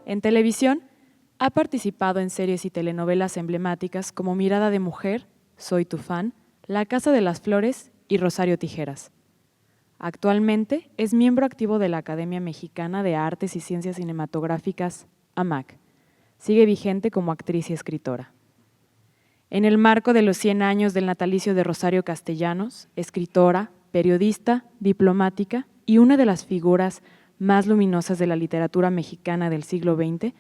En televisión, ha participado en series y telenovelas emblemáticas como Mirada de Mujer, Soy tu fan, La Casa de las Flores y Rosario Tijeras. Actualmente es miembro activo de la Academia Mexicana de Artes y Ciencias Cinematográficas, AMAC. Sigue vigente como actriz y escritora. En el marco de los 100 años del natalicio de Rosario Castellanos, escritora, periodista, diplomática y una de las figuras más luminosas de la literatura mexicana del siglo XX,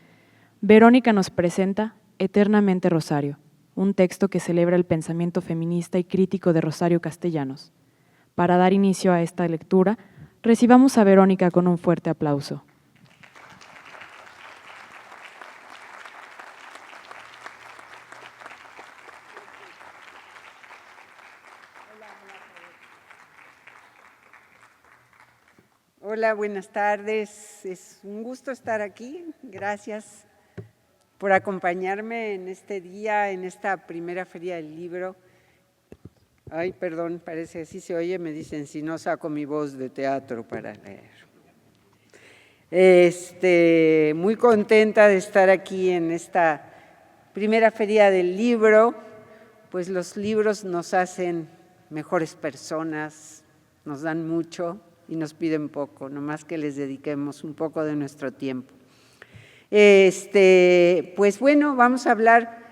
Verónica nos presenta Eternamente Rosario, un texto que celebra el pensamiento feminista y crítico de Rosario Castellanos. Para dar inicio a esta lectura, recibamos a Verónica con un fuerte aplauso. Hola, buenas tardes. Es un gusto estar aquí. Gracias por acompañarme en este día, en esta primera feria del libro. Ay, perdón, parece que así se oye, me dicen si no saco mi voz de teatro para leer. Muy contenta de estar aquí en esta primera feria del libro, pues los libros nos hacen mejores personas, nos dan mucho y nos piden poco, nomás que les dediquemos un poco de nuestro tiempo. Pues bueno, vamos a hablar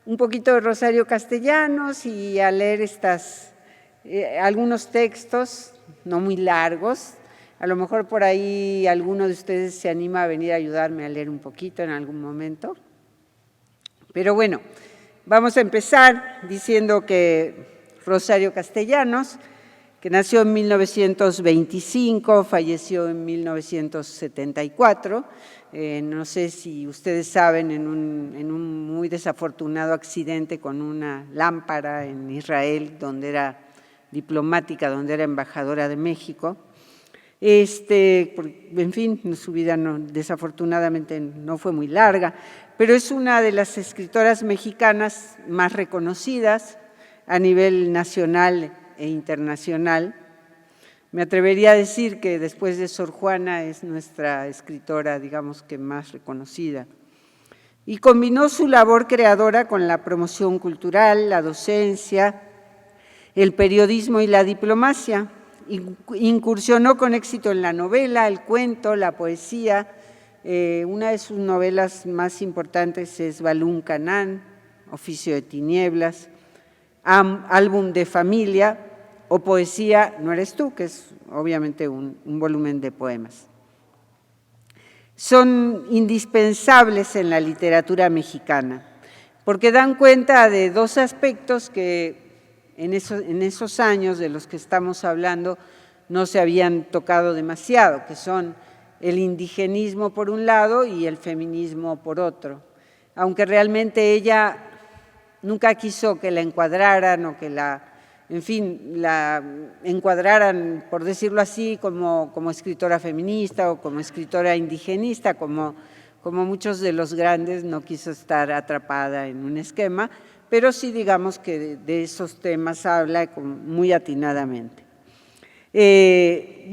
un poquito de Rosario Castellanos y a leer algunos textos, no muy largos. A lo mejor por ahí alguno de ustedes se anima a venir a ayudarme a leer un poquito en algún momento. Pero bueno, vamos a empezar diciendo que Rosario Castellanos, que nació en 1925, falleció en 1974, no sé si ustedes saben, en un muy desafortunado accidente con una lámpara en Israel, donde era diplomática, donde era embajadora de México. En fin, su vida desafortunadamente no fue muy larga, pero es una de las escritoras mexicanas más reconocidas a nivel nacional e internacional. Me atrevería a decir que después de Sor Juana es nuestra escritora, digamos que más reconocida. Y combinó su labor creadora con la promoción cultural, la docencia, el periodismo y la diplomacia. Incursionó con éxito en la novela, el cuento, la poesía. Una de sus novelas más importantes es Balún Canán, Oficio de Tinieblas, Álbum de Familia o Poesía No eres tú, que es obviamente un volumen de poemas. Son indispensables en la literatura mexicana porque dan cuenta de dos aspectos que en esos años de los que estamos hablando no se habían tocado demasiado, que son el indigenismo por un lado y el feminismo por otro, aunque realmente ella nunca quiso que la encuadraran o que la encuadraran, por decirlo así, como escritora feminista o como escritora indigenista, como muchos de los grandes, no quiso estar atrapada en un esquema, pero sí digamos que de esos temas habla muy atinadamente. En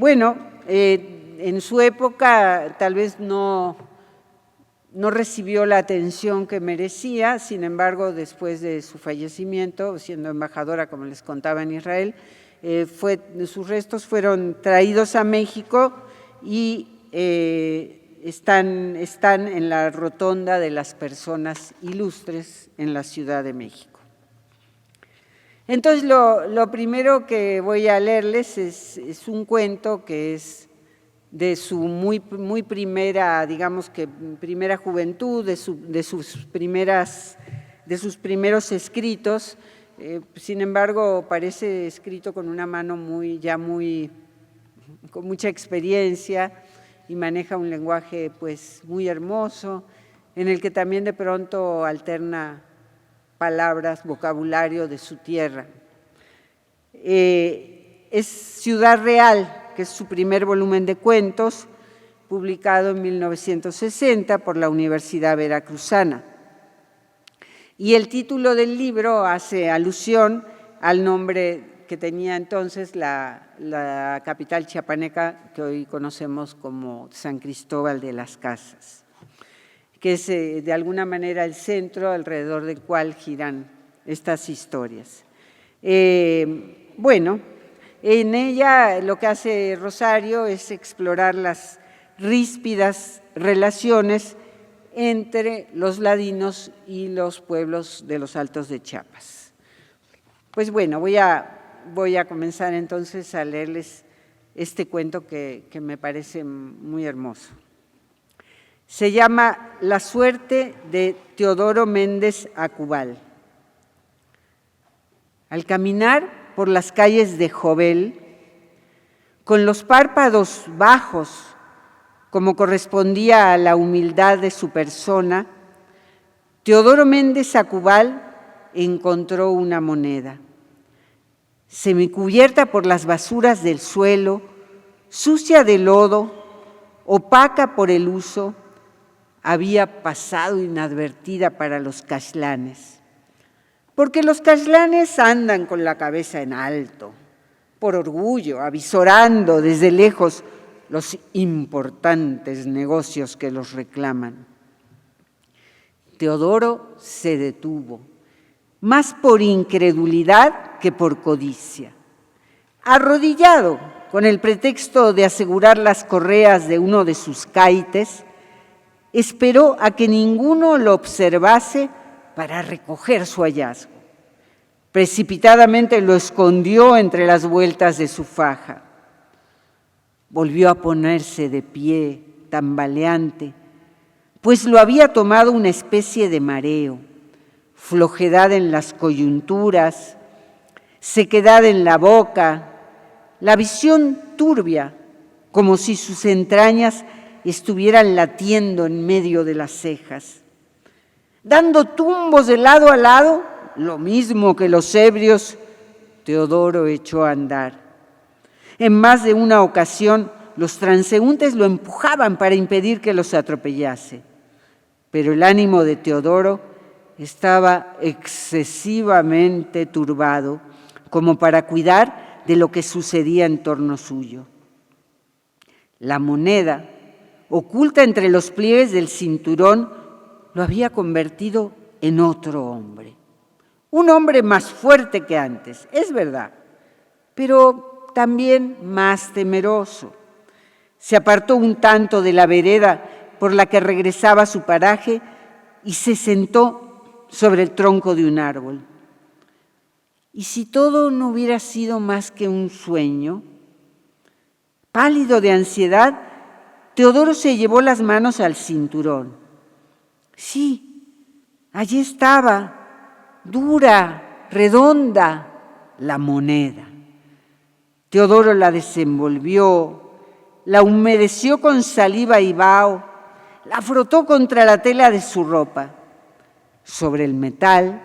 su época tal vez no recibió la atención que merecía, sin embargo, después de su fallecimiento, siendo embajadora, como les contaba, en Israel, sus restos fueron traídos a México y están en la rotonda de las personas ilustres en la Ciudad de México. Entonces, lo primero que voy a leerles es un cuento que es de su muy primera, digamos que primera juventud, de sus primeros escritos. Sin embargo, parece escrito con una mano con mucha experiencia y maneja un lenguaje pues muy hermoso, en el que también de pronto alterna palabras, vocabulario de su tierra. Es Ciudad Real, que es su primer volumen de cuentos, publicado en 1960 por la Universidad Veracruzana. Y el título del libro hace alusión al nombre que tenía entonces la capital chiapaneca, que hoy conocemos como San Cristóbal de las Casas. que es de alguna manera el centro alrededor del cual giran estas historias. Bueno, en ella lo que hace Rosario es explorar las ríspidas relaciones entre los ladinos y los pueblos de los Altos de Chiapas. Pues bueno, voy a comenzar entonces a leerles este cuento que me parece muy hermoso. Se llama La suerte de Teodoro Méndez Acubal. Al caminar por las calles de Jovel, con los párpados bajos, como correspondía a la humildad de su persona, Teodoro Méndez Acubal encontró una moneda. Semicubierta por las basuras del suelo, sucia de lodo, opaca por el uso, había pasado inadvertida para los caxlanes. Porque los caxlanes andan con la cabeza en alto, por orgullo, avisorando desde lejos los importantes negocios que los reclaman. Teodoro se detuvo, más por incredulidad que por codicia. Arrodillado, con el pretexto de asegurar las correas de uno de sus caites, esperó a que ninguno lo observase para recoger su hallazgo. Precipitadamente lo escondió entre las vueltas de su faja. Volvió a ponerse de pie, tambaleante, pues lo había tomado una especie de mareo, flojedad en las coyunturas, sequedad en la boca, la visión turbia, como si sus entrañas estuvieran latiendo en medio de las cejas. Dando tumbos de lado a lado, lo mismo que los ebrios, Teodoro echó a andar. En más de una ocasión, los transeúntes lo empujaban para impedir que los atropellase, pero el ánimo de Teodoro estaba excesivamente turbado como para cuidar de lo que sucedía en torno suyo. La moneda, oculta entre los pliegues del cinturón, lo había convertido en otro hombre. Un hombre más fuerte que antes, es verdad, pero también más temeroso. Se apartó un tanto de la vereda por la que regresaba a su paraje y se sentó sobre el tronco de un árbol. ¿Y si todo no hubiera sido más que un sueño? Pálido de ansiedad, Teodoro se llevó las manos al cinturón. Sí, allí estaba, dura, redonda, la moneda. Teodoro la desenvolvió, la humedeció con saliva y vaho, la frotó contra la tela de su ropa. Sobre el metal,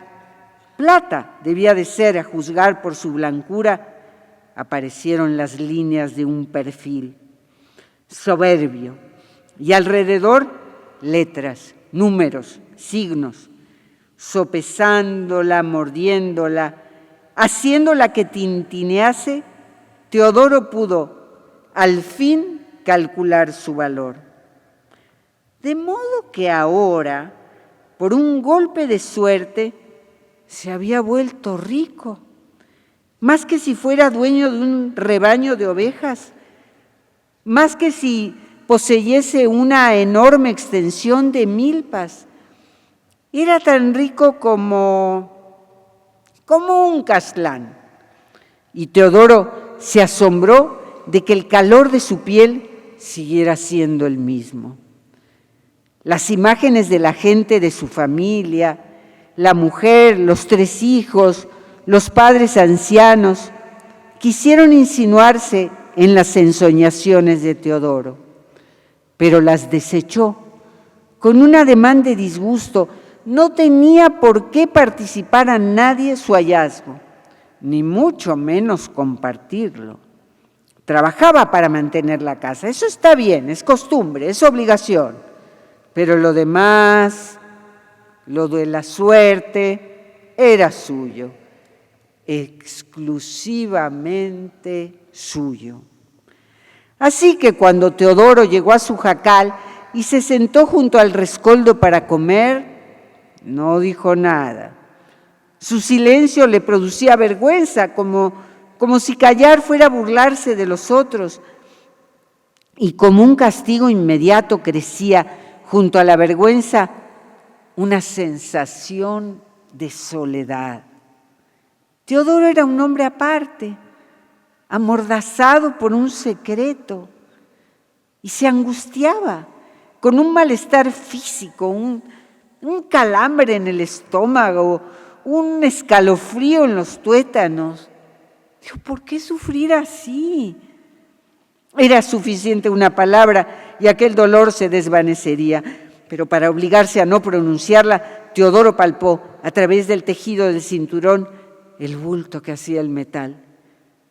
plata debía de ser, a juzgar por su blancura, aparecieron las líneas de un perfil soberbio y alrededor letras, números, signos, sopesándola, mordiéndola, haciéndola que tintinease. Teodoro pudo al fin calcular su valor. De modo que ahora, por un golpe de suerte, se había vuelto rico, más que si fuera dueño de un rebaño de ovejas, más que si poseyese una enorme extensión de milpas. Era tan rico como un caxlán. Y Teodoro se asombró de que el calor de su piel siguiera siendo el mismo. Las imágenes de la gente de su familia, la mujer, los 3 hijos, los padres ancianos, quisieron insinuarse en las ensoñaciones de Teodoro, pero las desechó con un ademán de disgusto. No tenía por qué participar a nadie su hallazgo, ni mucho menos compartirlo. Trabajaba para mantener la casa, eso está bien, es costumbre, es obligación, pero lo demás, lo de la suerte, era suyo, exclusivamente suyo. Así que cuando Teodoro llegó a su jacal, y se sentó junto al rescoldo para comer, no dijo nada. Su silencio le producía vergüenza, como si callar fuera burlarse de los otros. Y como un castigo inmediato crecía junto a la vergüenza una sensación de soledad. Teodoro era un hombre aparte, amordazado por un secreto, y se angustiaba con un malestar físico, un calambre en el estómago, un escalofrío en los tuétanos. Dijo, ¿por qué sufrir así? Era suficiente una palabra y aquel dolor se desvanecería, pero para obligarse a no pronunciarla, Teodoro palpó a través del tejido del cinturón el bulto que hacía el metal.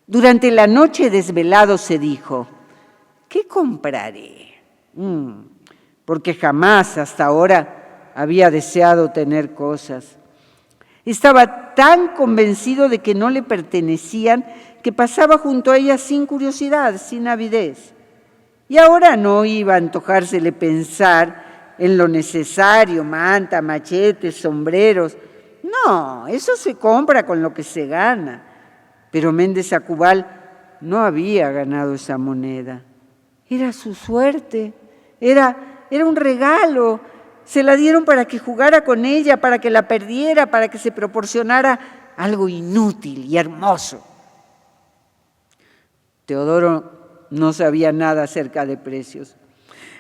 Durante la noche desvelado se dijo, ¿qué compraré? Porque jamás hasta ahora había deseado tener cosas. Estaba tan convencido de que no le pertenecían que pasaba junto a ellas sin curiosidad, sin avidez. Y ahora no iba a antojársele pensar en lo necesario, manta, machetes, sombreros. No, eso se compra con lo que se gana. Pero Méndez Acubal no había ganado esa moneda. Era su suerte, era un regalo. Se la dieron para que jugara con ella, para que la perdiera, para que se proporcionara algo inútil y hermoso. Teodoro no sabía nada acerca de precios.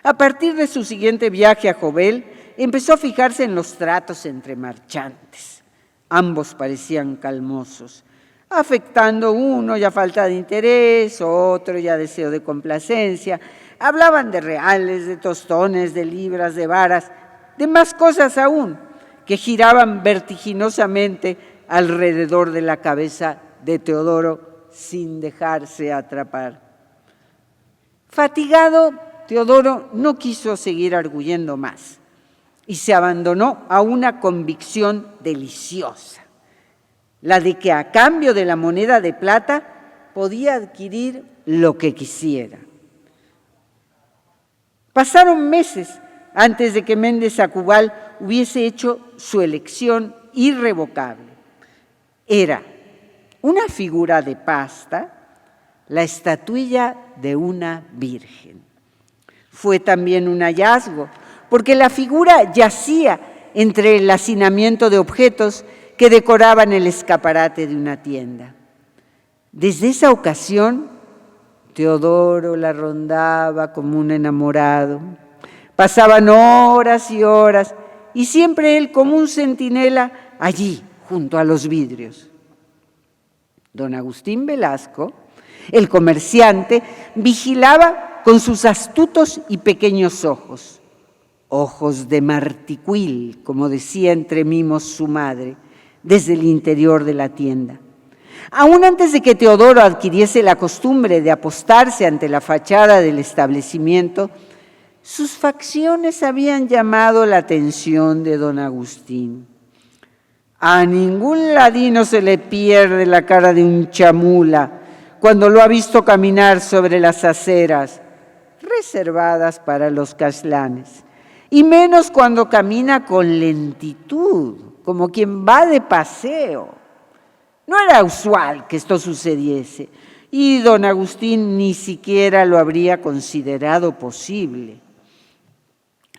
A partir de su siguiente viaje a Jovel, empezó a fijarse en los tratos entre marchantes. Ambos parecían calmosos, afectando uno ya falta de interés, otro ya deseo de complacencia. Hablaban de reales, de tostones, de libras, de varas, de más cosas aún, que giraban vertiginosamente alrededor de la cabeza de Teodoro sin dejarse atrapar. Fatigado, Teodoro no quiso seguir arguyendo más y se abandonó a una convicción deliciosa, la de que a cambio de la moneda de plata podía adquirir lo que quisiera. Pasaron meses antes de que Méndez Acubal hubiese hecho su elección irrevocable. Era una figura de pasta, la estatuilla de una virgen. Fue también un hallazgo, porque la figura yacía entre el hacinamiento de objetos que decoraban el escaparate de una tienda. Desde esa ocasión, Teodoro la rondaba como un enamorado. Pasaban horas y horas, y siempre él como un centinela allí, junto a los vidrios. Don Agustín Velasco, el comerciante, vigilaba con sus astutos y pequeños ojos, ojos de marticuil, como decía entre mimos su madre, desde el interior de la tienda. Aún antes de que Teodoro adquiriese la costumbre de apostarse ante la fachada del establecimiento, sus facciones habían llamado la atención de don Agustín. A ningún ladino se le pierde la cara de un chamula cuando lo ha visto caminar sobre las aceras reservadas para los caslanes, y menos cuando camina con lentitud, como quien va de paseo. No era usual que esto sucediese, y don Agustín ni siquiera lo habría considerado posible.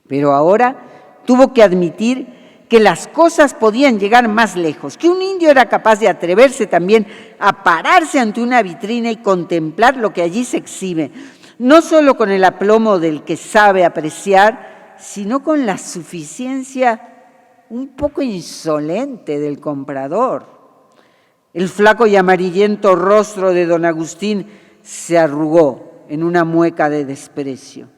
Pero ahora tuvo que admitir que las cosas podían llegar más lejos, que un indio era capaz de atreverse también a pararse ante una vitrina y contemplar lo que allí se exhibe, no solo con el aplomo del que sabe apreciar, sino con la suficiencia un poco insolente del comprador. El flaco y amarillento rostro de don Agustín se arrugó en una mueca de desprecio.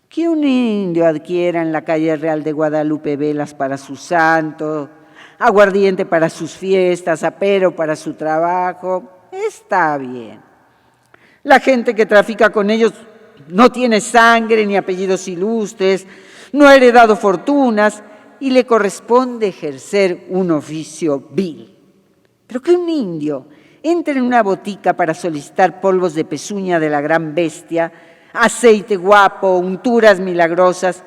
Que un indio adquiera en la calle Real de Guadalupe velas para su santo, aguardiente para sus fiestas, apero para su trabajo, está bien. La gente que trafica con ellos no tiene sangre ni apellidos ilustres, no ha heredado fortunas y le corresponde ejercer un oficio vil. Pero que un indio entre en una botica para solicitar polvos de pezuña de la gran bestia, aceite guapo, unturas milagrosas,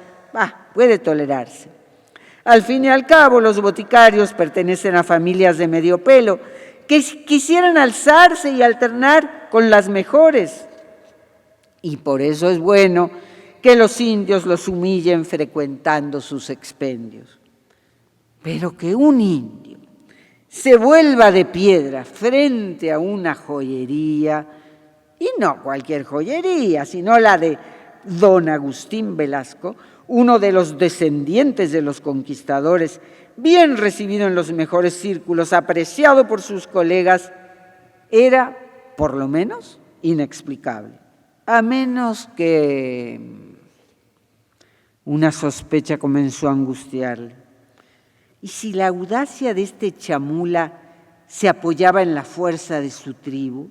puede tolerarse. Al fin y al cabo, los boticarios pertenecen a familias de medio pelo que quisieran alzarse y alternar con las mejores. Y por eso es bueno que los indios los humillen frecuentando sus expendios. Pero que un indio se vuelva de piedra frente a una joyería, y no cualquier joyería, sino la de don Agustín Velasco, uno de los descendientes de los conquistadores, bien recibido en los mejores círculos, apreciado por sus colegas, era, por lo menos, inexplicable. A menos que una sospecha comenzó a angustiarle. ¿Y si la audacia de este chamula se apoyaba en la fuerza de su tribu?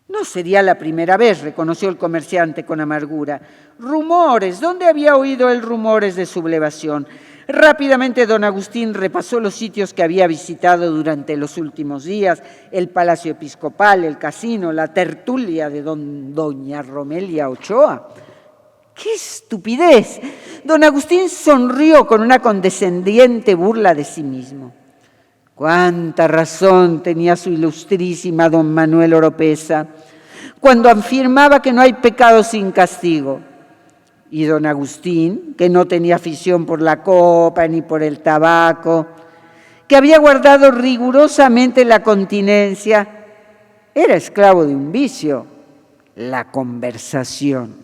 No sería la primera vez, reconoció el comerciante con amargura. Rumores, ¿dónde había oído él rumores de sublevación? Rápidamente don Agustín repasó los sitios que había visitado durante los últimos días: el Palacio Episcopal, el casino, la tertulia de doña Romelia Ochoa. ¡Qué estupidez! Don Agustín sonrió con una condescendiente burla de sí mismo. Cuánta razón tenía su ilustrísima don Manuel Oropesa cuando afirmaba que no hay pecado sin castigo. Y don Agustín, que no tenía afición por la copa ni por el tabaco, que había guardado rigurosamente la continencia, era esclavo de un vicio: la conversación.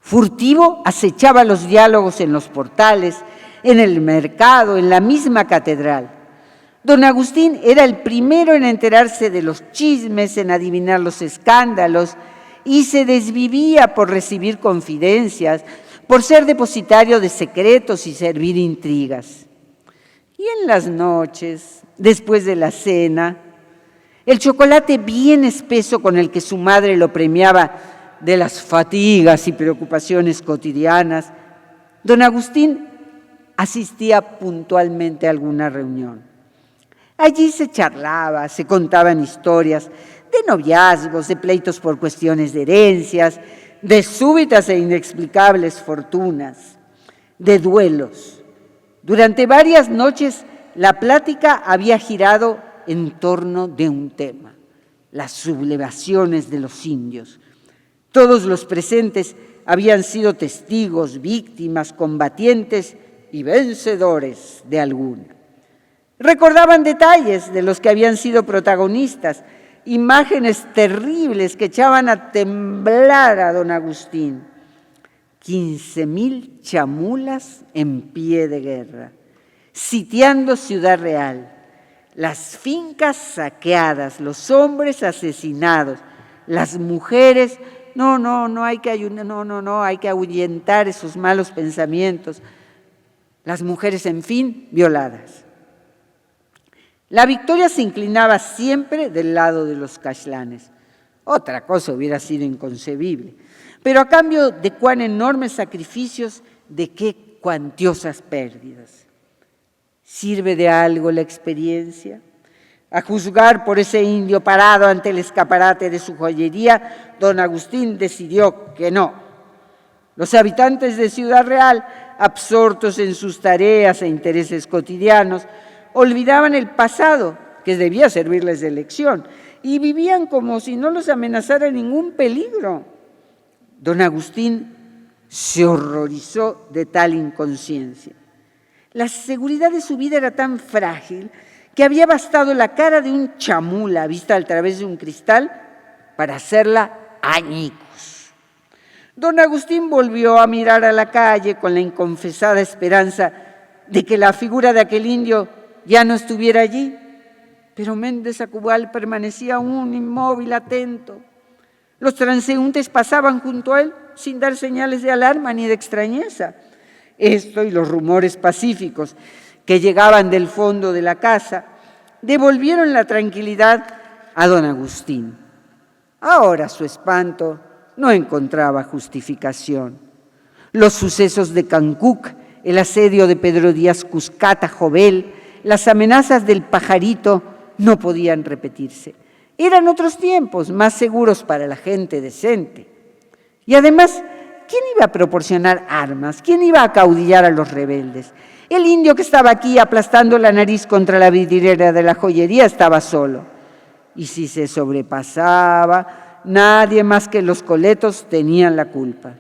Furtivo acechaba los diálogos en los portales, en el mercado, en la misma catedral. Don Agustín era el primero en enterarse de los chismes, en adivinar los escándalos, y se desvivía por recibir confidencias, por ser depositario de secretos y servir intrigas. Y en las noches, después de la cena, el chocolate bien espeso con el que su madre lo premiaba de las fatigas y preocupaciones cotidianas, don Agustín asistía puntualmente a alguna reunión. Allí se charlaba, se contaban historias de noviazgos, de pleitos por cuestiones de herencias, de súbitas e inexplicables fortunas, de duelos. Durante varias noches la plática había girado en torno de un tema: las sublevaciones de los indios. Todos los presentes habían sido testigos, víctimas, combatientes y vencedores de alguna. Recordaban detalles de los que habían sido protagonistas, imágenes terribles que echaban a temblar a don Agustín. 15,000 chamulas en pie de guerra, sitiando Ciudad Real, las fincas saqueadas, los hombres asesinados, las mujeres. Hay que ahuyentar esos malos pensamientos. Las mujeres, en fin, violadas. La victoria se inclinaba siempre del lado de los cashlanes. Otra cosa hubiera sido inconcebible. Pero a cambio de cuán enormes sacrificios, de qué cuantiosas pérdidas. ¿Sirve de algo la experiencia? A juzgar por ese indio parado ante el escaparate de su joyería, don Agustín decidió que no. Los habitantes de Ciudad Real, absortos en sus tareas e intereses cotidianos, olvidaban el pasado, que debía servirles de lección, y vivían como si no los amenazara ningún peligro. Don Agustín se horrorizó de tal inconsciencia. La seguridad de su vida era tan frágil que había bastado la cara de un chamula vista a través de un cristal para hacerla añicos. Don Agustín volvió a mirar a la calle con la inconfesada esperanza de que la figura de aquel indio ya no estuviera allí, pero Méndez Acubal permanecía aún inmóvil, atento. Los transeúntes pasaban junto a él sin dar señales de alarma ni de extrañeza. Esto y los rumores pacíficos que llegaban del fondo de la casa devolvieron la tranquilidad a don Agustín. Ahora su espanto no encontraba justificación. Los sucesos de Cancuc, el asedio de Pedro Díaz Cuscata Jovel, las amenazas del Pajarito no podían repetirse. Eran otros tiempos, más seguros para la gente decente. Y además, ¿quién iba a proporcionar armas? ¿Quién iba a acaudillar a los rebeldes? El indio que estaba aquí aplastando la nariz contra la vidriera de la joyería estaba solo. Y si se sobrepasaba, nadie más que los coletos tenían la culpa.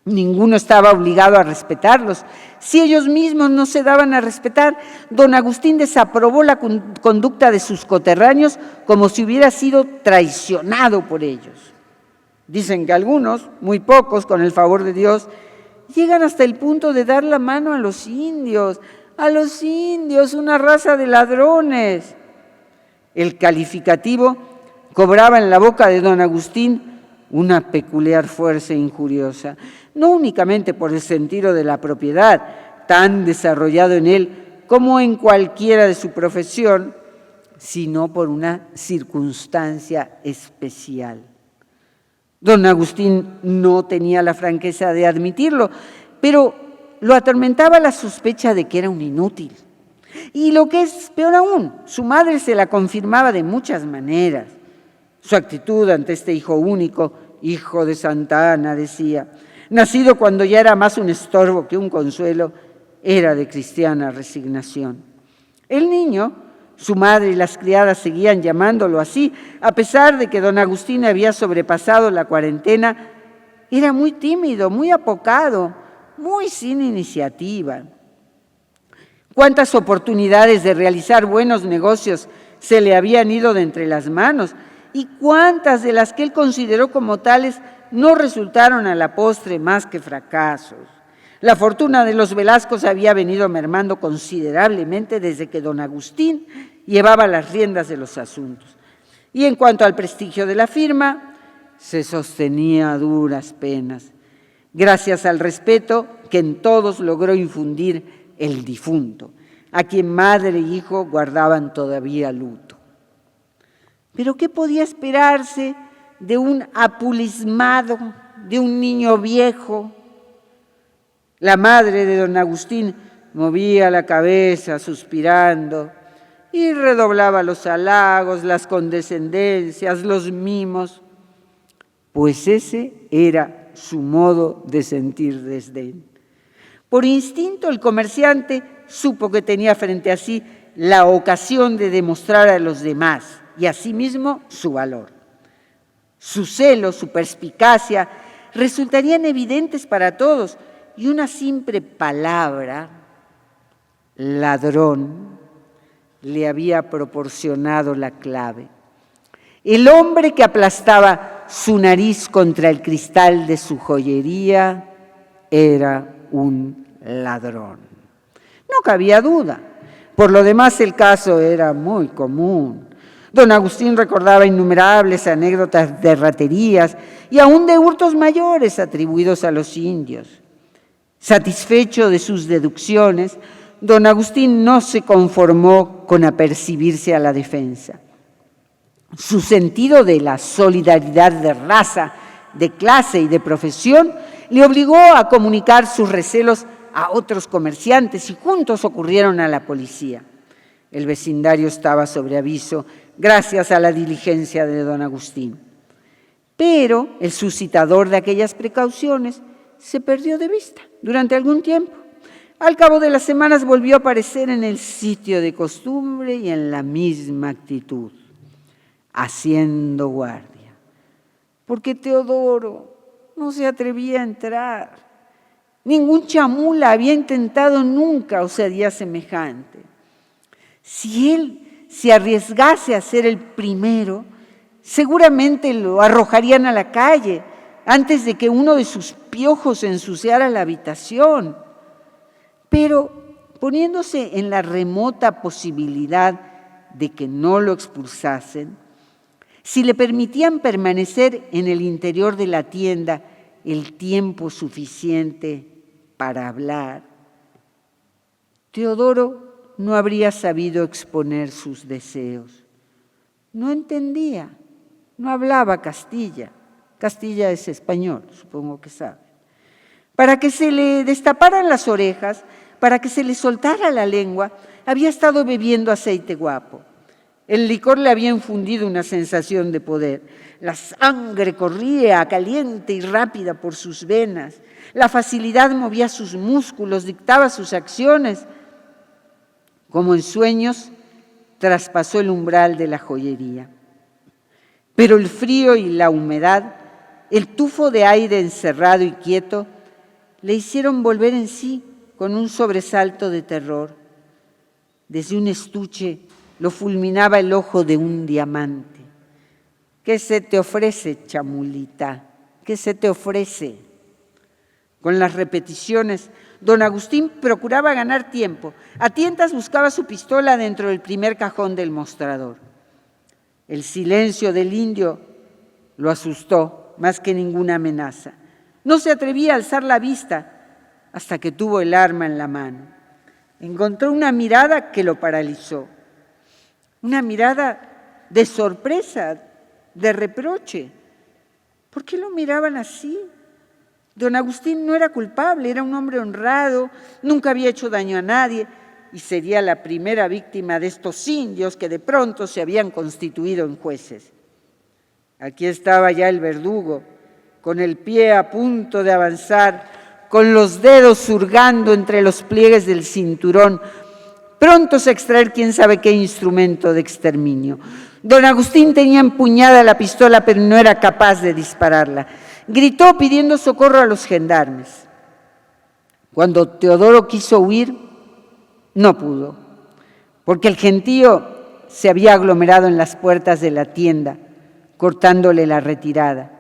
Ninguno estaba obligado a respetarlos. Si ellos mismos no se daban a respetar, don Agustín desaprobó la conducta de sus coterráneos como si hubiera sido traicionado por ellos. Dicen que algunos, muy pocos, con el favor de Dios, llegan hasta el punto de dar la mano a los indios, una raza de ladrones. El calificativo cobraba en la boca de don Agustín una peculiar fuerza injuriosa, no únicamente por el sentido de la propiedad, tan desarrollado en él como en cualquiera de su profesión, sino por una circunstancia especial. Don Agustín no tenía la franqueza de admitirlo, pero lo atormentaba la sospecha de que era un inútil. Y lo que es peor aún, su madre se la confirmaba de muchas maneras. Su actitud ante este hijo único, hijo de Santa Ana, decía, nacido cuando ya era más un estorbo que un consuelo, era de cristiana resignación. El niño, su madre y las criadas seguían llamándolo así, a pesar de que don Agustín había sobrepasado la cuarentena, era muy tímido, muy apocado, muy sin iniciativa. ¿Cuántas oportunidades de realizar buenos negocios se le habían ido de entre las manos? ¿Y cuántas de las que él consideró como tales no resultaron a la postre más que fracasos? La fortuna de los Velascos había venido mermando considerablemente desde que don Agustín llevaba las riendas de los asuntos. Y en cuanto al prestigio de la firma, se sostenía a duras penas, gracias al respeto que en todos logró infundir el difunto, a quien madre e hijo guardaban todavía luto. Pero ¿qué podía esperarse de un apulismado, de un niño viejo? La madre de don Agustín movía la cabeza suspirando y redoblaba los halagos, las condescendencias, los mimos, pues ese era su modo de sentir desdén. Por instinto el comerciante supo que tenía frente a sí la ocasión de demostrar a los demás y a sí mismo su valor. Su celo, su perspicacia resultarían evidentes para todos y una simple palabra, ladrón, le había proporcionado la clave. El hombre que aplastaba su nariz contra el cristal de su joyería era un ladrón. No cabía duda. Por lo demás, el caso era muy común. Don Agustín recordaba innumerables anécdotas de raterías y aún de hurtos mayores atribuidos a los indios. Satisfecho de sus deducciones, don Agustín no se conformó con apercibirse a la defensa. Su sentido de la solidaridad de raza, de clase y de profesión le obligó a comunicar sus recelos a otros comerciantes y juntos ocurrieron a la policía. El vecindario estaba sobre aviso gracias a la diligencia de don Agustín. Pero el suscitador de aquellas precauciones se perdió de vista durante algún tiempo. Al cabo de las semanas volvió a aparecer en el sitio de costumbre y en la misma actitud, haciendo guardia, porque Teodoro no se atrevía a entrar. Ningún chamula había intentado nunca osadía semejante. Si él se arriesgase a ser el primero, seguramente lo arrojarían a la calle antes de que uno de sus piojos ensuciara la habitación. Pero poniéndose en la remota posibilidad de que no lo expulsasen, si le permitían permanecer en el interior de la tienda el tiempo suficiente para hablar, Teodoro no habría sabido exponer sus deseos. No entendía, no hablaba Castilla. Castilla es español, supongo que sabe. Para que se le destaparan las orejas, para que se le soltara la lengua, había estado bebiendo aceite guapo. El licor le había infundido una sensación de poder. La sangre corría caliente y rápida por sus venas. La facilidad movía sus músculos, dictaba sus acciones. Como en sueños, traspasó el umbral de la joyería. Pero el frío y la humedad, el tufo de aire encerrado y quieto, le hicieron volver en sí con un sobresalto de terror. Desde un estuche lo fulminaba el ojo de un diamante. ¿Qué se te ofrece, chamulita? ¿Qué se te ofrece? Con las repeticiones, don Agustín procuraba ganar tiempo. A tientas buscaba su pistola dentro del primer cajón del mostrador. El silencio del indio lo asustó más que ninguna amenaza. No se atrevía a alzar la vista hasta que tuvo el arma en la mano. Encontró una mirada que lo paralizó. Una mirada de sorpresa, de reproche. ¿Por qué lo miraban así? Don Agustín no era culpable, era un hombre honrado, nunca había hecho daño a nadie y sería la primera víctima de estos indios que de pronto se habían constituido en jueces. Aquí estaba ya el verdugo, con el pie a punto de avanzar, con los dedos hurgando entre los pliegues del cinturón, prontos a extraer quién sabe qué instrumento de exterminio. Don Agustín tenía empuñada la pistola, pero no era capaz de dispararla. Gritó pidiendo socorro a los gendarmes. Cuando Teodoro quiso huir, no pudo, porque el gentío se había aglomerado en las puertas de la tienda, cortándole la retirada.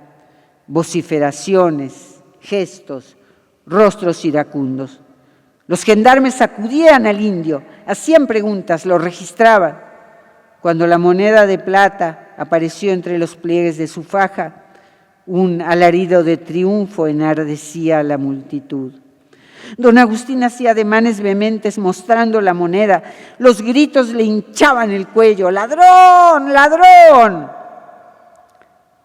Vociferaciones, gestos, rostros iracundos. Los gendarmes acudían al indio, hacían preguntas, lo registraban. Cuando la moneda de plata apareció entre los pliegues de su faja, un alarido de triunfo enardecía a la multitud. Don Agustín hacía ademanes vehementes mostrando la moneda. Los gritos le hinchaban el cuello. ¡Ladrón! ¡Ladrón!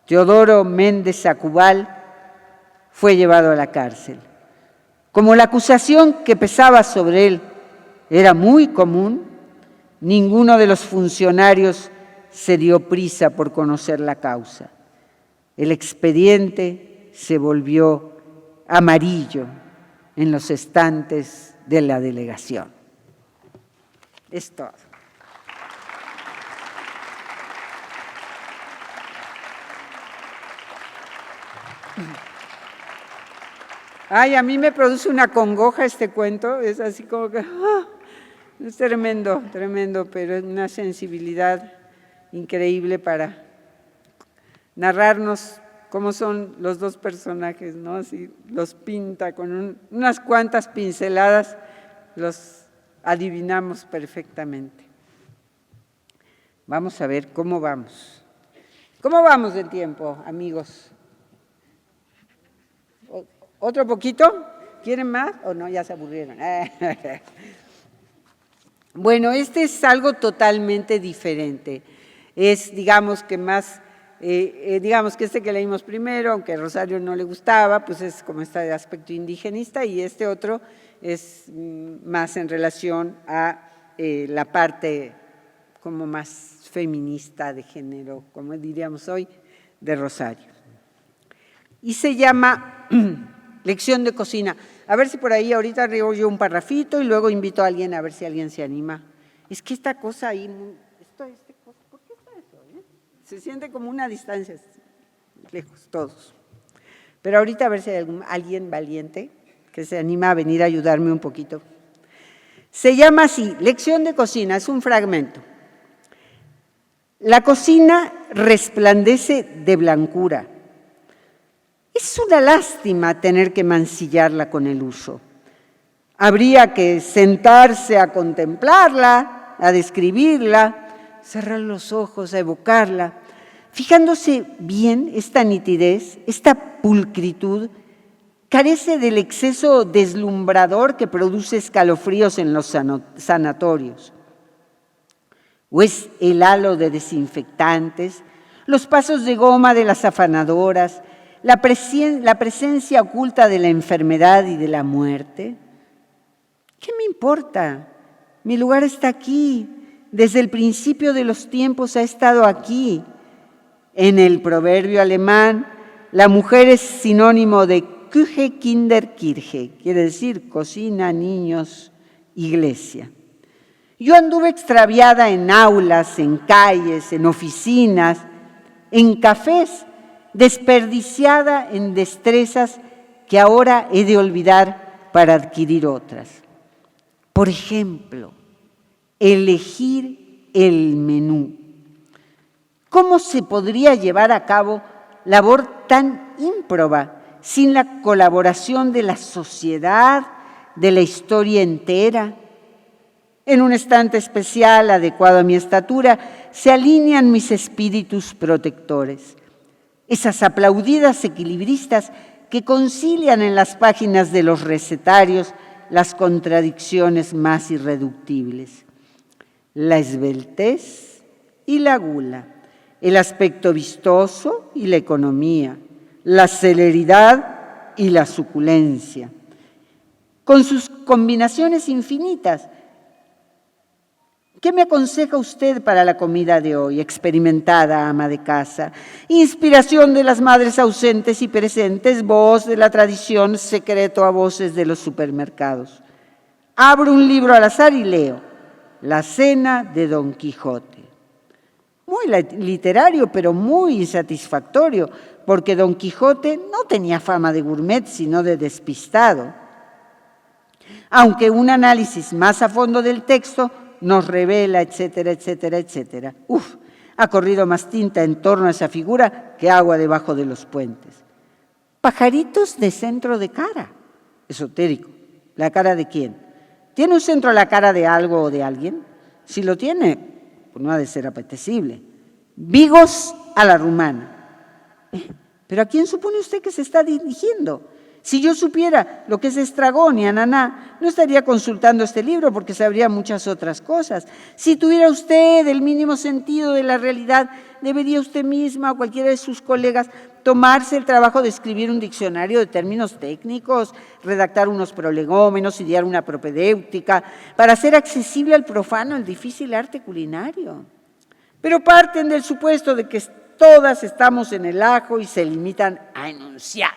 Teodoro Méndez Acubal fue llevado a la cárcel. Como la acusación que pesaba sobre él era muy común, ninguno de los funcionarios se dio prisa por conocer la causa. El expediente se volvió amarillo en los estantes de la delegación. Es todo. Ay, a mí me produce una congoja este cuento, es así como que es tremendo, tremendo, pero es una sensibilidad increíble para narrarnos cómo son los dos personajes, ¿no? Así los pinta con unas cuantas pinceladas, los adivinamos perfectamente. Vamos a ver cómo vamos. ¿Cómo vamos de tiempo, amigos? ¿Otro poquito? ¿Quieren más o no? Ya se aburrieron. Bueno, este es algo totalmente diferente. Es, digamos que más, digamos que este que leímos primero, aunque a Rosario no le gustaba, pues es como este aspecto indigenista, y este otro es más en relación a la parte como más feminista de género, como diríamos hoy, de Rosario. Y se llama Lección de cocina. A ver si por ahí ahorita riego yo un parrafito y luego invito a alguien a ver si alguien se anima. Es que esta cosa ahí, ¿por qué está eso? Se siente como una distancia, lejos, todos. Pero ahorita a ver si hay alguien valiente que se anima a venir a ayudarme un poquito. Se llama así, Lección de cocina, es un fragmento. La cocina resplandece de blancura. Es una lástima tener que mancillarla con el uso. Habría que sentarse a contemplarla, a describirla, cerrar los ojos, a evocarla. Fijándose bien, esta nitidez, esta pulcritud, carece del exceso deslumbrador que produce escalofríos en los sanatorios. O es el halo de desinfectantes, los pasos de goma de las afanadoras, la presencia oculta de la enfermedad y de la muerte. ¿Qué me importa? Mi lugar está aquí, desde el principio de los tiempos ha estado aquí. En el proverbio alemán, la mujer es sinónimo de Küche, Kinder, Kirche, quiere decir cocina, niños, iglesia. Yo anduve extraviada en aulas, en calles, en oficinas, en cafés, desperdiciada en destrezas que ahora he de olvidar para adquirir otras. Por ejemplo, elegir el menú. ¿Cómo se podría llevar a cabo labor tan ímproba sin la colaboración de la sociedad, de la historia entera? En un estante especial, adecuado a mi estatura, se alinean mis espíritus protectores, esas aplaudidas equilibristas que concilian en las páginas de los recetarios las contradicciones más irreductibles. La esbeltez y la gula, el aspecto vistoso y la economía, la celeridad y la suculencia, con sus combinaciones infinitas. ¿Qué me aconseja usted para la comida de hoy, experimentada ama de casa? Inspiración de las madres ausentes y presentes, voz de la tradición, secreto a voces de los supermercados. Abro un libro al azar y leo La cena de Don Quijote. Muy literario, pero muy insatisfactorio, porque Don Quijote no tenía fama de gourmet, sino de despistado. Aunque un análisis más a fondo del texto nos revela, etcétera, etcétera, etcétera. Ha corrido más tinta en torno a esa figura que agua debajo de los puentes. Pajaritos de centro de cara. Esotérico. ¿La cara de quién? ¿Tiene un centro la cara de algo o de alguien? Si lo tiene, pues no ha de ser apetecible. Vigos a la rumana. ¿Pero a quién supone usted que se está dirigiendo? Si yo supiera lo que es estragón y ananá, no estaría consultando este libro porque sabría muchas otras cosas. Si tuviera usted el mínimo sentido de la realidad, debería usted misma o cualquiera de sus colegas tomarse el trabajo de escribir un diccionario de términos técnicos, redactar unos prolegómenos, idear una propedéutica, para hacer accesible al profano el difícil arte culinario. Pero parten del supuesto de que todas estamos en el ajo y se limitan a enunciar.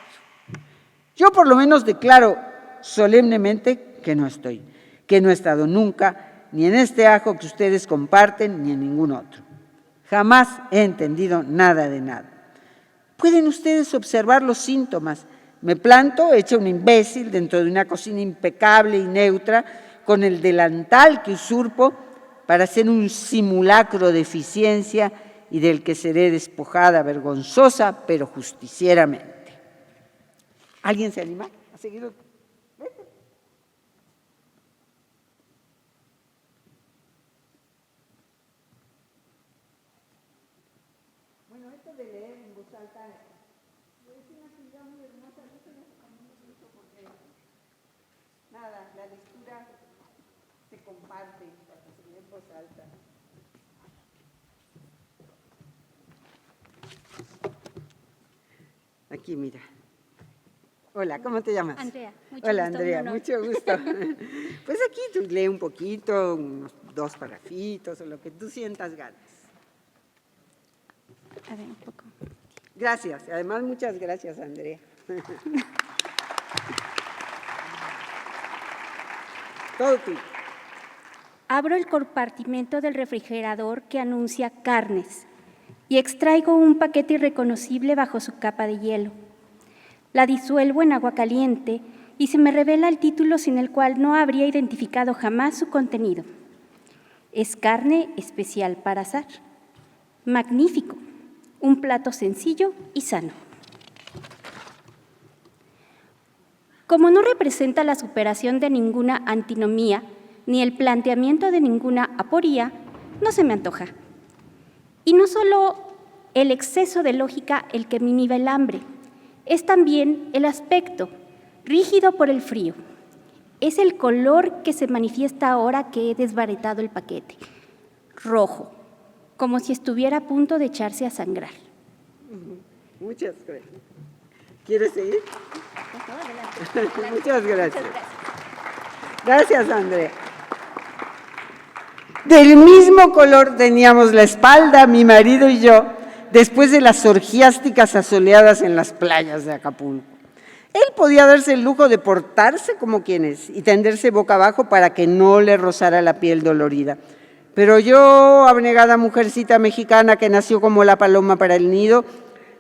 Yo por lo menos declaro solemnemente que no estoy, que no he estado nunca, ni en este ajo que ustedes comparten, ni en ningún otro. Jamás he entendido nada de nada. Pueden ustedes observar los síntomas. Me planto, hecha un imbécil, dentro de una cocina impecable y neutra, con el delantal que usurpo para hacer un simulacro de eficiencia y del que seré despojada vergonzosa, pero justicieramente. ¿Alguien se anima a seguir? Bueno, esto de leer en voz alta es una actividad muy hermosa. Yo se los recomiendo mucho porque, nada, la lectura se comparte cuando se lee en voz alta. Aquí, mira. Hola, ¿cómo te llamas? Andrea. Hola, Andrea, mucho gusto. Pues aquí tú lee un poquito, unos 2 parafitos o lo que tú sientas ganas. A ver, un poco. Gracias, además muchas gracias, Andrea. Todo tuyo. Abro el compartimento del refrigerador que anuncia carnes y extraigo un paquete irreconocible bajo su capa de hielo. La disuelvo en agua caliente y se me revela el título sin el cual no habría identificado jamás su contenido. Es carne especial para asar. Magnífico, un plato sencillo y sano. Como no representa la superación de ninguna antinomía ni el planteamiento de ninguna aporía, no se me antoja. Y no solo el exceso de lógica el que me inhibe el hambre, es también el aspecto, rígido por el frío. Es el color que se manifiesta ahora que he desbaratado el paquete, rojo, como si estuviera a punto de echarse a sangrar. Muchas gracias. ¿Quieres seguir? Adelante. Muchas gracias. Muchas gracias. Gracias, Andrea. Del mismo color teníamos la espalda, mi marido y yo, después de las orgiásticas asoleadas en las playas de Acapulco. Él podía darse el lujo de portarse como quien es y tenderse boca abajo para que no le rozara la piel dolorida. Pero yo, abnegada mujercita mexicana que nació como la paloma para el nido,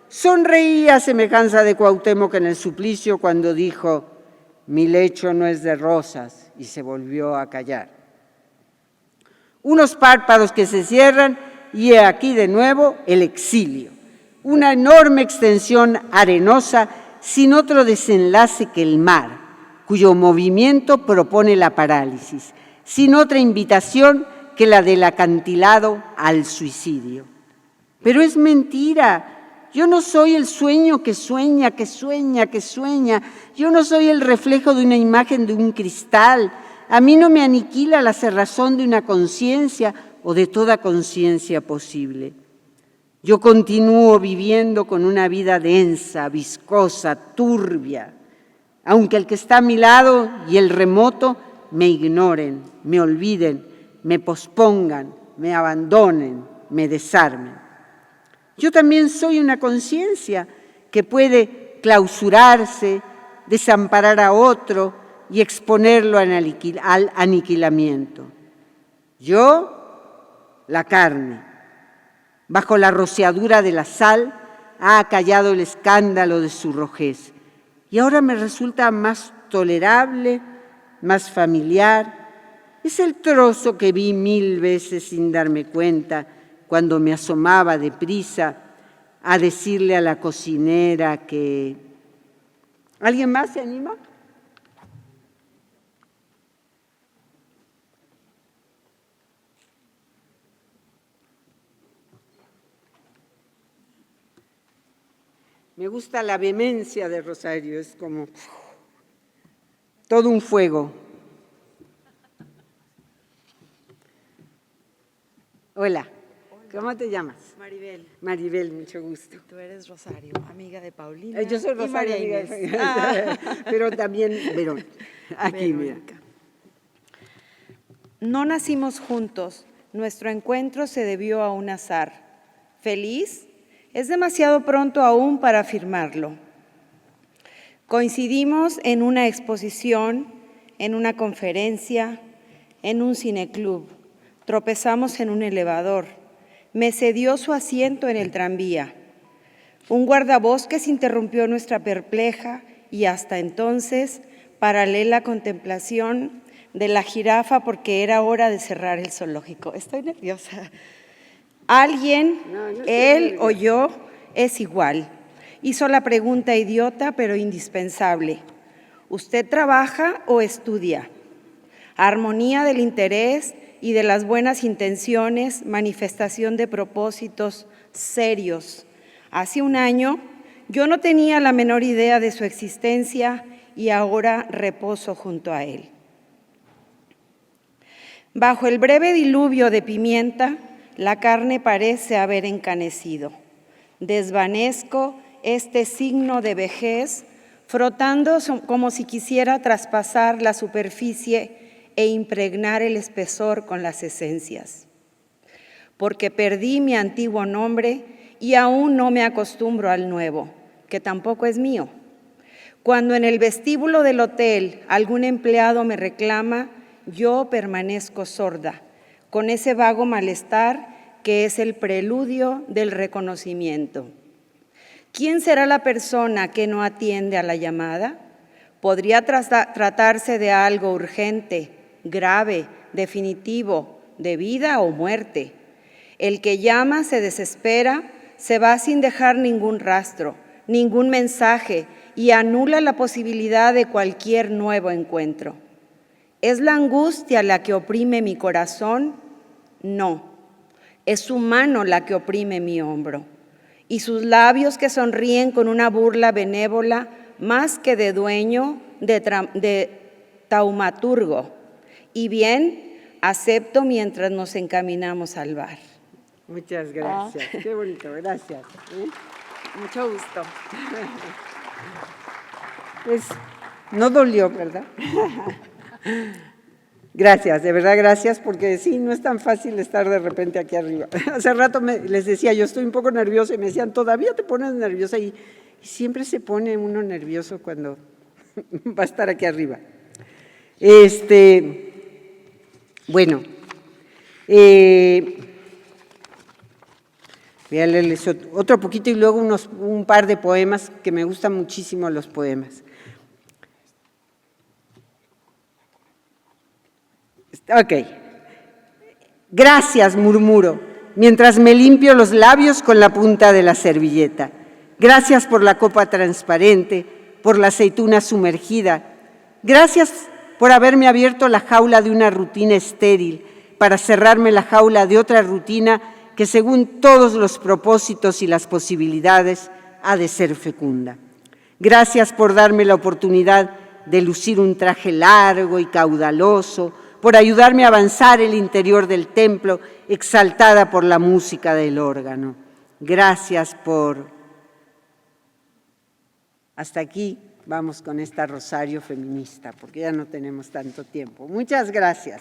sonreía a semejanza de Cuauhtémoc en el suplicio cuando dijo: «Mi lecho no es de rosas», y se volvió a callar. Unos párpados que se cierran y he aquí de nuevo el exilio, una enorme extensión arenosa sin otro desenlace que el mar, cuyo movimiento propone la parálisis, sin otra invitación que la del acantilado al suicidio. Pero es mentira. Yo no soy el sueño que sueña, que sueña, que sueña. Yo no soy el reflejo de una imagen de un cristal. A mí no me aniquila la cerrazón de una conciencia o de toda conciencia posible. Yo continúo viviendo con una vida densa, viscosa, turbia, aunque el que está a mi lado y el remoto me ignoren, me olviden, me pospongan, me abandonen, me desarmen. Yo también soy una conciencia que puede clausurarse, desamparar a otro y exponerlo al aniquilamiento. Yo, la carne, bajo la rociadura de la sal, ha acallado el escándalo de su rojez y ahora me resulta más tolerable, más familiar. Es el trozo que vi 1000 veces sin darme cuenta cuando me asomaba deprisa a decirle a la cocinera que… ¿Alguien más se anima? Me gusta la vehemencia de Rosario, es como todo un fuego. Hola, ¿cómo te llamas? Maribel. Maribel, mucho gusto. Tú eres Rosario, amiga de Paulina. Yo soy y Rosario, María amiga Inés. de pero también Verónica. Aquí, Verónica. mira. No nacimos juntos, nuestro encuentro se debió a un azar. ¿Feliz? Es demasiado pronto aún para afirmarlo. Coincidimos en una exposición, en una conferencia, en un cineclub. Tropezamos en un elevador. Me cedió su asiento en el tranvía. Un guardabosques interrumpió nuestra perpleja y hasta entonces paralela contemplación de la jirafa porque era hora de cerrar el zoológico. Estoy nerviosa. Alguien, él o yo, es igual. Hizo la pregunta idiota pero indispensable. ¿Usted trabaja o estudia? Armonía del interés y de las buenas intenciones, manifestación de propósitos serios. Hace un año yo no tenía la menor idea de su existencia y ahora reposo junto a él. Bajo el breve diluvio de pimienta, la carne parece haber encanecido. Desvanezco este signo de vejez, frotando como si quisiera traspasar la superficie e impregnar el espesor con las esencias. Porque perdí mi antiguo nombre y aún no me acostumbro al nuevo, que tampoco es mío. Cuando en el vestíbulo del hotel algún empleado me reclama, yo permanezco sorda, con ese vago malestar que es el preludio del reconocimiento. ¿Quién será la persona que no atiende a la llamada? Podría tratarse de algo urgente, grave, definitivo, de vida o muerte. El que llama se desespera, se va sin dejar ningún rastro, ningún mensaje y anula la posibilidad de cualquier nuevo encuentro. ¿Es la angustia la que oprime mi corazón? No, es su mano la que oprime mi hombro y sus labios que sonríen con una burla benévola más que de dueño, de taumaturgo. Y bien, acepto mientras nos encaminamos al bar. Muchas gracias. Qué bonito, gracias. Mucho gusto. Pues no dolió, ¿verdad? Gracias, de verdad gracias, porque sí, no es tan fácil estar de repente aquí arriba. Hace rato les decía, yo estoy un poco nerviosa y me decían, ¿todavía te pones nerviosa? Y siempre se pone uno nervioso cuando va a estar aquí arriba. Bueno, voy a leerles otro poquito y luego un par de poemas, que me gustan muchísimo los poemas. Ok. Gracias, murmuro, mientras me limpio los labios con la punta de la servilleta. Gracias por la copa transparente, por la aceituna sumergida. Gracias por haberme abierto la jaula de una rutina estéril para cerrarme la jaula de otra rutina que, según todos los propósitos y las posibilidades, ha de ser fecunda. Gracias por darme la oportunidad de lucir un traje largo y caudaloso, por ayudarme a avanzar el interior del templo, exaltada por la música del órgano. Gracias por... Hasta aquí vamos con esta rosario feminista, porque ya no tenemos tanto tiempo. Muchas gracias.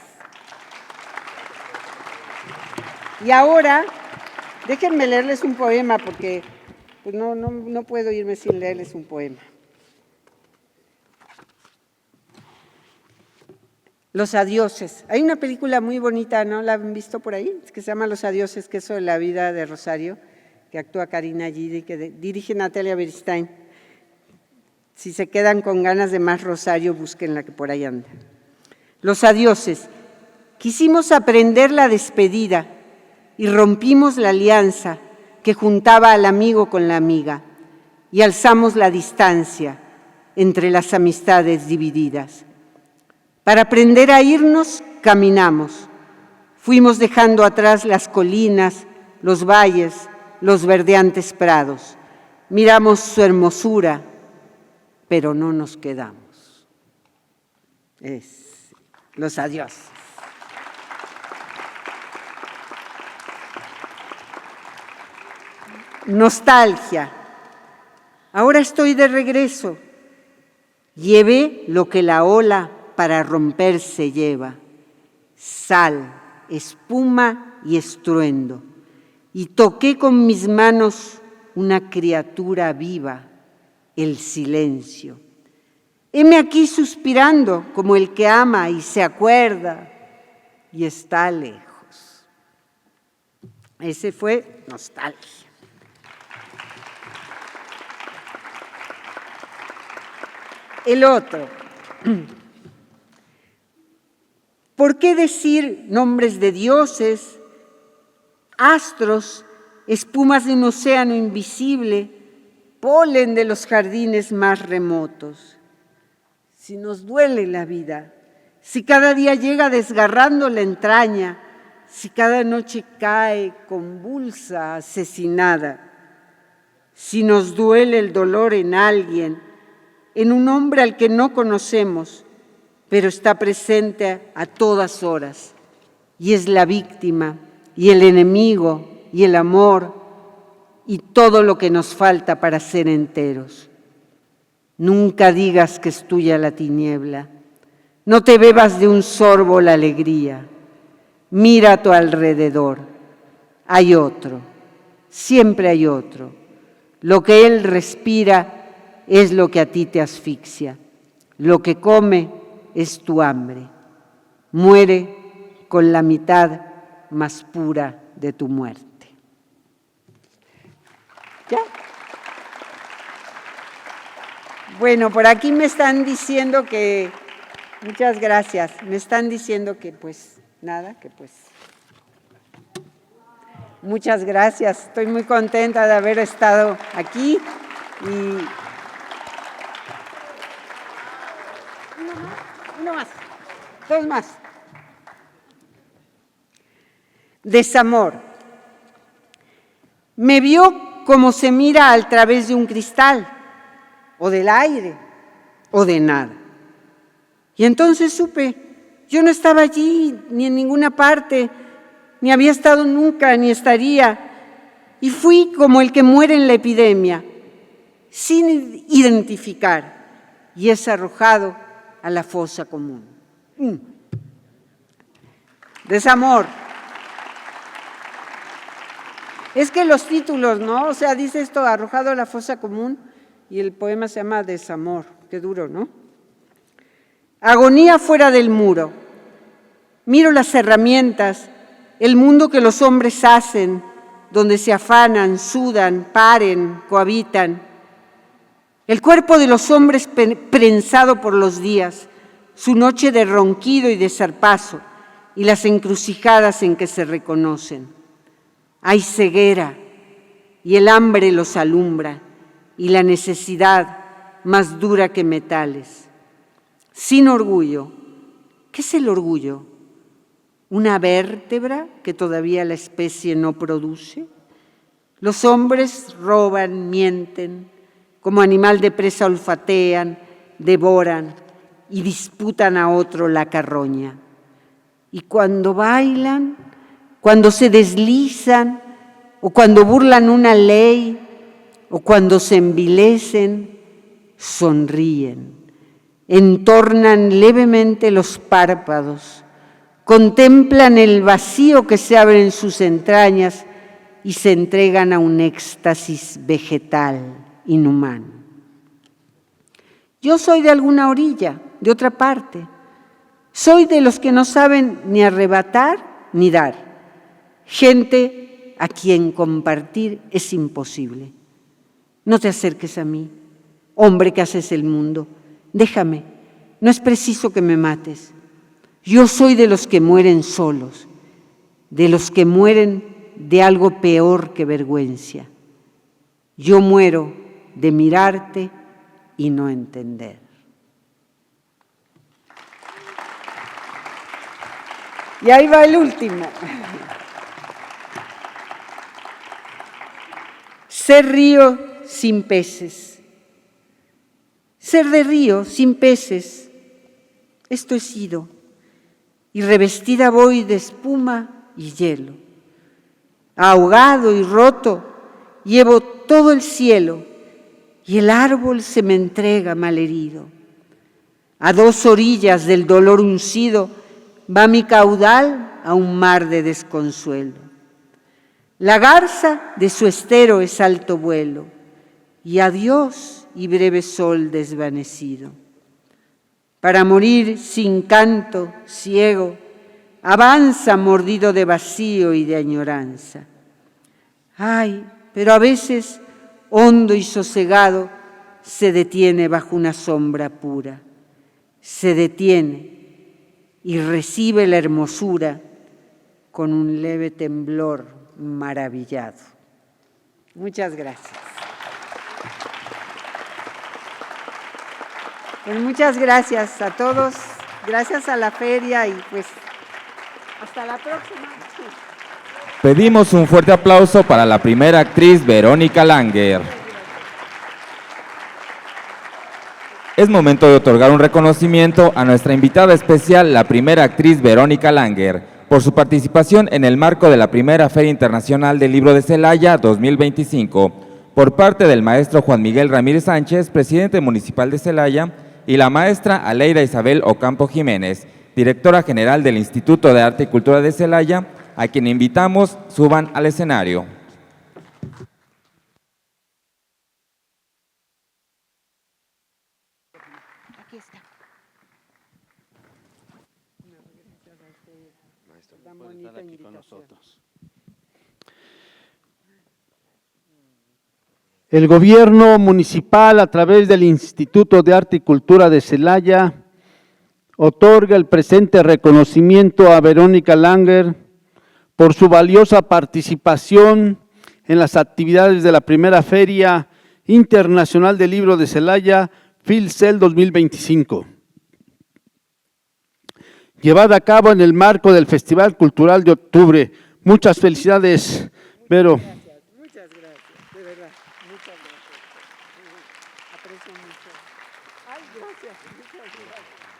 Y ahora, déjenme leerles un poema, porque pues no puedo irme sin leerles un poema. Los adioses. Hay una película muy bonita, ¿no? ¿La han visto por ahí? Que se llama Los adioses, que es sobre la vida de Rosario, que actúa Karina Gidi, que dirige Natalia Beristain. Si se quedan con ganas de más Rosario, búsquenla, que por ahí anda. Los adioses. Quisimos aprender la despedida y rompimos la alianza que juntaba al amigo con la amiga y alzamos la distancia entre las amistades divididas. Para aprender a irnos, caminamos. Fuimos dejando atrás las colinas, los valles, los verdeantes prados. Miramos su hermosura, pero no nos quedamos. Los adioses. Nostalgia. Ahora estoy de regreso. Llevé lo que la ola para romperse lleva, sal, espuma y estruendo, y toqué con mis manos una criatura viva, el silencio. Heme aquí suspirando como el que ama y se acuerda y está lejos. Ese fue Nostalgia. El otro. ¿Por qué decir nombres de dioses, astros, espumas de un océano invisible, polen de los jardines más remotos? Si nos duele la vida, si cada día llega desgarrando la entraña, si cada noche cae convulsa, asesinada, si nos duele el dolor en alguien, en un hombre al que no conocemos, pero está presente a todas horas, y es la víctima, y el enemigo, y el amor, y todo lo que nos falta para ser enteros. Nunca digas que es tuya la tiniebla, no te bebas de un sorbo la alegría, mira a tu alrededor, hay otro, siempre hay otro. Lo que él respira es lo que a ti te asfixia, lo que come es tu hambre. Muere con la mitad más pura de tu muerte. ¿Ya? Bueno, por aquí me están diciendo que, muchas gracias, me están diciendo que pues nada, que pues muchas gracias. Estoy muy contenta de haber estado aquí y uno más, dos más. Desamor. Me vio como se mira a través de un cristal, o del aire, o de nada. Y entonces supe, yo no estaba allí, ni en ninguna parte, ni había estado nunca, ni estaría. Y fui como el que muere en la epidemia, sin identificar, y es arrojado a la fosa común. Desamor. Es que los títulos, ¿no? O sea, dice esto, arrojado a la fosa común, y el poema se llama Desamor. Qué duro, ¿no? Agonía fuera del muro. Miro las herramientas, el mundo que los hombres hacen, donde se afanan, sudan, paren, cohabitan. El cuerpo de los hombres prensado por los días, su noche de ronquido y de zarpazo, y las encrucijadas en que se reconocen. Hay ceguera, y el hambre los alumbra, y la necesidad más dura que metales. Sin orgullo. ¿Qué es el orgullo? ¿Una vértebra que todavía la especie no produce? Los hombres roban, mienten, como animal de presa olfatean, devoran y disputan a otro la carroña. Y cuando bailan, cuando se deslizan, o cuando burlan una ley, o cuando se envilecen, sonríen, entornan levemente los párpados, contemplan el vacío que se abre en sus entrañas y se entregan a un éxtasis vegetal, inhumano. Yo soy de alguna orilla, de otra parte. Soy de los que no saben ni arrebatar ni dar. Gente a quien compartir es imposible. No te acerques a mí, hombre que haces el mundo. Déjame, no es preciso que me mates. Yo soy de los que mueren solos, de los que mueren de algo peor que vergüenza. Yo muero de mirarte y no entender. Y ahí va el último. Ser río sin peces. Ser de río sin peces. Esto he sido. Y revestida voy de espuma y hielo. Ahogado y roto, llevo todo el cielo y el árbol se me entrega malherido. A dos orillas del dolor uncido va mi caudal a un mar de desconsuelo. La garza de su estero es alto vuelo y adiós y breve sol desvanecido. Para morir sin canto, ciego, avanza mordido de vacío y de añoranza. Ay, pero a veces, hondo y sosegado, se detiene bajo una sombra pura. Se detiene y recibe la hermosura con un leve temblor maravillado. Muchas gracias. Pues muchas gracias a todos, gracias a la feria y pues hasta la próxima. Pedimos un fuerte aplauso para la primera actriz Verónica Langer. Es momento de otorgar un reconocimiento a nuestra invitada especial, la primera actriz Verónica Langer, por su participación en el marco de la primera Feria Internacional del Libro de Celaya 2025, por parte del maestro Juan Miguel Ramírez Sánchez, presidente municipal de Celaya, y la maestra Aleida Isabel Ocampo Jiménez, directora general del Instituto de Arte y Cultura de Celaya, a quien invitamos suban al escenario. Aquí está. Maestro, puede estar aquí con nosotros. El gobierno municipal, a través del Instituto de Arte y Cultura de Celaya, otorga el presente reconocimiento a Verónica Langer por su valiosa participación en las actividades de la primera Feria Internacional del Libro de Celaya, FILCEL 2025, llevada a cabo en el marco del Festival Cultural de Octubre. Muchas felicidades, Vero. Muchas gracias, de verdad, muchas gracias. Aprecio mucho. Ay, gracias, muchas gracias.